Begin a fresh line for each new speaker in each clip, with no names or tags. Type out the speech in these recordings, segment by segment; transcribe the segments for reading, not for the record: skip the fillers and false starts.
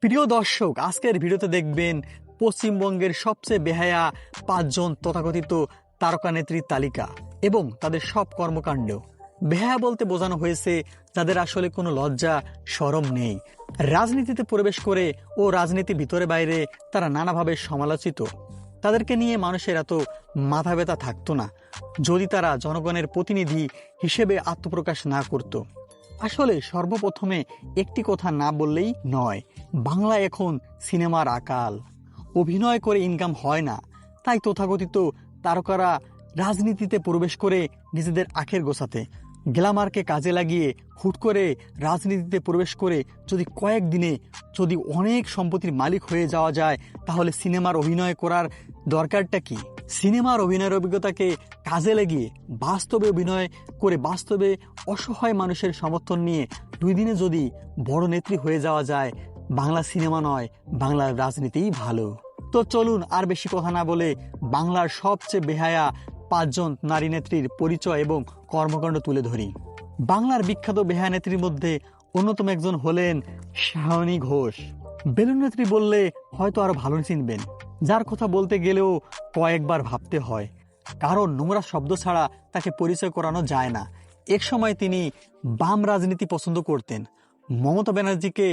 প্রিয় দর্শক, আজকের ভিডিওতে দেখবেন পশ্চিমবঙ্গের সবচেয়ে বেহায়া ৫ জন তথাকথিত তারকা নেত্রীর তালিকা এবং তাদের সব কর্মকাণ্ড। বেহায়া বলতে বোঝানো হয়েছে যাদের আসলে কোনো লজ্জা শরম নেই, রাজনীতিতে প্রবেশ করে ও রাজনীতির ভিতরে বাইরে তারা নানাভাবে সমালোচিত। তাদেরকে নিয়ে মানুষের এত মাথা ব্যথা থাকতো না যদি তারা জনগণের প্রতিনিধি হিসেবে আত্মপ্রকাশ না করত। আসলে সর্বপ্রথমে একটি কথা না বললেই নয়, বাংলা এখন সিনেমার আকাল। অভিনয় করে ইনকাম হয় না, তাই তথাকথিত তারকারা রাজনীতিতে প্রবেশ করে নিজেদের আখের গোছাতে, গ্ল্যামারকে কাজে লাগিয়ে হুট করে রাজনীতিতে প্রবেশ করে যদি কয়েকদিনে যদি অনেক সম্পত্তির মালিক হয়ে যাওয়া যায়, তাহলে সিনেমার অভিনয় করার দরকারটা কি? সিনেমার অভিনয়ের অভিজ্ঞতাকে কাজে লাগিয়ে বাস্তবে অভিনয় করে বাস্তবে অসহায় মানুষের সমর্থন নিয়ে 2 দিনে যদি বড় নেত্রী হয়ে যাওয়া যায়, বাংলা সিনেমা নয়, বাংলার রাজনীতিই ভালো। তো চলুন আর বেশি কথা না বলে বাংলার সবচেয়ে বেহায়া 5 জন নারী নেত্রীর পরিচয় এবং কর্মকাণ্ড তুলে ধরি। বাংলার বিখ্যাত বেহায়া নেত্রীর মধ্যে অন্যতম একজন হলেন সায়নী ঘোষ। বেলুন নেত্রী বললে হয়তো আরো ভালো চিনবেন, যার কথা বলতে গেলেও কয়েকবার ভাবতে হয়, কারণ নোংরা শব্দ ছাড়া তাকে পরিচয় করানো যায় না। এক সময় তিনি বাম রাজনীতি পছন্দ করতেন, মমতা ব্যানার্জিকে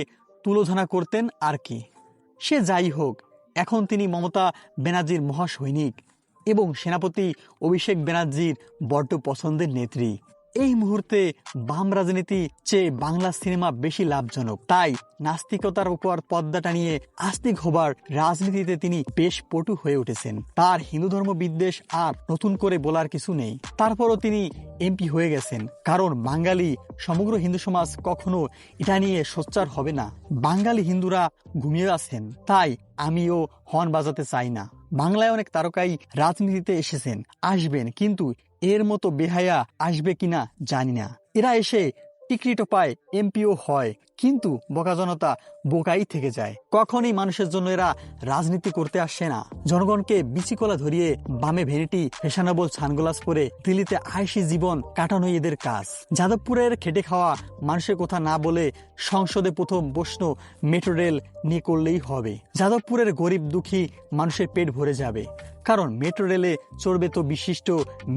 তুলোধনা করতেন আর কি। সে যাই হোক, এখন তিনি মমতা ব্যানার্জির মহাসৈনিক এবং সেনাপতি অভিষেক ব্যানার্জির বড্ড পছন্দের নেত্রী। এই মুহূর্তে বাম রাজনীতি চেয়ে বাংলা সিনেমা বেশি লাভজনক, তাই নাস্তিকতার উপর পর্দা টানিয়ে আস্তিক হবার রাজনীতিতে তিনি বেশ পটু হয়ে উঠেছেন। তার হিন্দু ধর্ম বিদ্বেষ আর নতুন করে বলার কিছু নেই। তারপরও তিনি এমপি হয়ে গেছেন, কারণ বাঙালি সমগ্র হিন্দু সমাজ কখনো এটা নিয়ে সোচ্চার হবে না। বাঙালি হিন্দুরা ঘুমিয়ে আছেন, তাই আমিও হর্ন বাজাতে চাই না। বাংলায় অনেক তারকাই রাজনীতিতে এসেছেন, আসবেন, কিন্তু এর মতো বেহায়া আসবে কিনা জানি না। এরা এসে টিকিটও পায়, এমপিও হয়, কিন্তু বোকা জনতা বোকাই থেকে যায়। কখনই মানুষের জন্য এরা রাজনীতি করতে আসে না। জনগণকে বিচিকলা ধরিয়ে বামে ভেনিটি ফ্যাশনেবল সানগ্লাস পরে দিল্লিতে আয়সী জীবন কাটানোই এদের কাজ। যাদবপুরের খেটে খাওয়া মানুষের কথা না বলে সংসদে প্রথম প্রশ্ন মেট্রো রেল নিয়ে করলেই হবে। যাদবপুরের গরিব দুঃখী মানুষের পেট ভরে যাবে, কারণ মেট্রো রেলে চড়বে তো বিশিষ্ট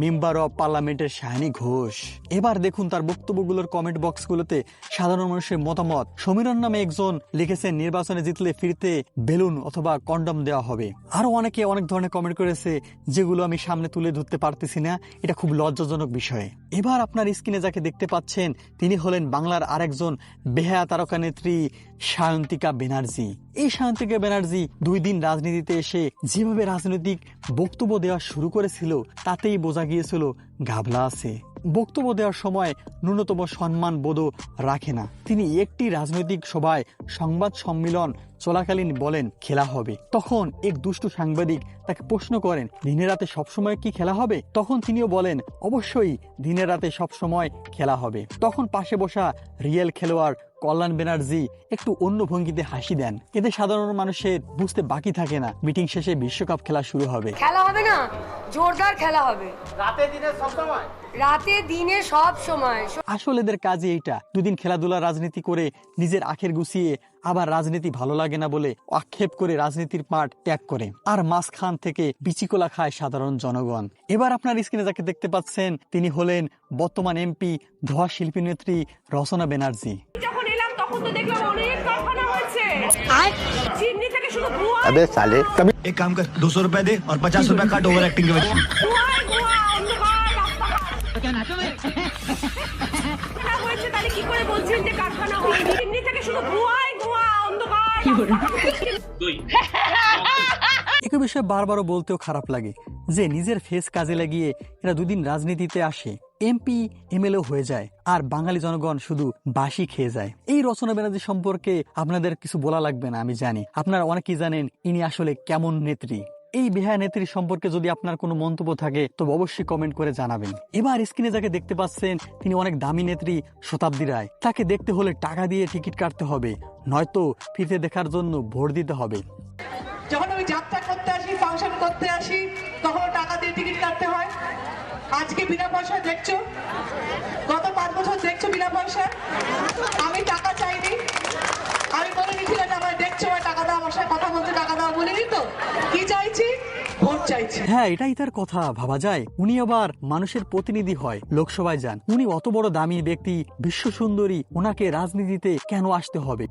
মেম্বার অব পার্লামেন্টের সায়নী ঘোষ। এবার দেখুন তার বক্তব্যগুলোর কমেন্ট বক্সগুলোতে সাধারণ মানুষের মতামত। সমীরণ নামে একজন লিখেছেন, নির্বাচনে জিতলে ফিরতে বেলুন অথবা কন্ডম দেওয়া হবে। আরো অনেকে অনেক ধরনের কমেন্ট করেছে, যেগুলো আমি সামনে তুলে ধরতে পারতেছি না, এটা খুব লজ্জাজনক বিষয়। এবার আপনার স্ক্রিনে যাকে দেখতে পাচ্ছেন, তিনি হলেন বাংলার আরেকজন বেহায়া তারকা নেত্রী সায়ন্তিকা ব্যানার্জি। এই সায়ন্তিকা ব্যানার্জি 2 দিন রাজনীতিতে এসে যেভাবে রাজনৈতিক বক্তব্য দেওয়া শুরু করেছিল, তাতেই বোঝা গিয়েছিল গাবলা আছে। বক্তব্য দেওয়ার সময় ন্যূনতম সম্মান বোধও রাখে না। তিনি একটি রাজনৈতিক সভায় সংবাদ সম্মেলন চলাকালীন বলেন খেলা হবে। তখন এক দুষ্টু সাংবাদিক তাকে প্রশ্ন করেন, দিনে রাতে সবসময় কি খেলা হবে? তখন তিনিও বলেন, অবশ্যই দিনে রাতে সবসময় খেলা হবে। তখন পাশে বসা রিয়েল খেলোয়াড় কল্যাণ ব্যানার্জি একটু অন্য ভঙ্গিতে হাসি দেন। এতে সাধারণ মানুষের বুঝতে বাকি থাকে না, মিটিং শেষে বিশ্বকাপ খেলা শুরু হবে।
খেলা হবে না, জোরদার খেলা হবে, রাতে দিনে সব সময়, রাতে দিনে সব সময়।
আসলে এদের কাজে এইটা, 2 দিন খেলাধুলা রাজনীতি করে নিজের আখের গুছিয়ে আবার রাজনীতি ভালো লাগে না বলে আক্ষেপ করে রাজনীতির মাঠ ত্যাগ করে, আর মাঝখান থেকে বিচিকলা খায় সাধারণ জনগণ। এবার আপনার স্ক্রিনে যাকে দেখতে পাচ্ছেন, তিনি হলেন বর্তমান এমপি ধোয়া শিল্পী নেত্রী রচনা ব্যানার্জি।
যখন এলাম তখন তো দেখলাম অনেক কারখানা হয়েছে, চিমনি থেকে শুধু ধোঁয়া।
अबे साले तभी
एक काम कर 200 रुपए दे और 50 रुपए काट ओवर एक्टिंग के वजह
ধোঁয়ায় ধোঁয়া, অন্ধকার, রাস্তাঘাট। না হয়েছে, তাহলে কি করে বলছেন যে কারখানা হয়নি? চিমনি থেকে শুধু ধোঁয়ায় ধোঁয়া, অন্ধকার,
একই বিষয়ে বারবারও বলতেও খারাপ লাগে যে নিজের ফেস কাজে লাগিয়ে এরা 2 দিন রাজনীতিতে আসে, এমপি এমএলএ হয়ে যায়, আর বাঙালি জনগণ শুধু বাসি খেয়ে যায়। এই রচনা ব্যানার্জি সম্পর্কে আপনাদের কিছু বলা লাগবে না, আমি জানি আপনারা অনেকেই জানেন ইনি আসলে কেমন নেত্রী। এই বেহায়া নেত্রী সম্পর্কে যদি আপনার কোনো মন্তব্য থাকে তবে অবশ্যই কমেন্ট করে জানাবেন। এবার স্ক্রিনে যাকে দেখতে পাচ্ছেন, তিনি অনেক দামি নেত্রী শতাব্দী রায়। তাকে দেখতে হলে টাকা দিয়ে টিকিট কাটতে হবে, নয়তো ফিরতে দেখার জন্য ভোট দিতে হবে।
যখন আমি যাত্রা করতে আসি, ফাংশন করতে আসি, তখন টাকা দিয়ে টিকিট কাটতে হয়। আজকে বিনা পয়সায় দেখছো, গত 5 বছর দেখছো বিনা পয়সা। আমি টাকা চাইনি, আমি বলি মিছিলেটা আমার দেখছো টাকা দাও, আমার সাথে কথা বলতে টাকা দাও বলিনি তো। কি চাইছি? ভোট চাইছি।
হ্যাঁ, এটাই তার কথা। ভাবা যায় উনি আবার মানুষের প্রতিনিধি হয়, লোকসভায় যান। উনি অত বড় দামি ব্যক্তি, বিশ্ব সুন্দরী, ওনাকে রাজনীতিতে কেন আসতে হবে?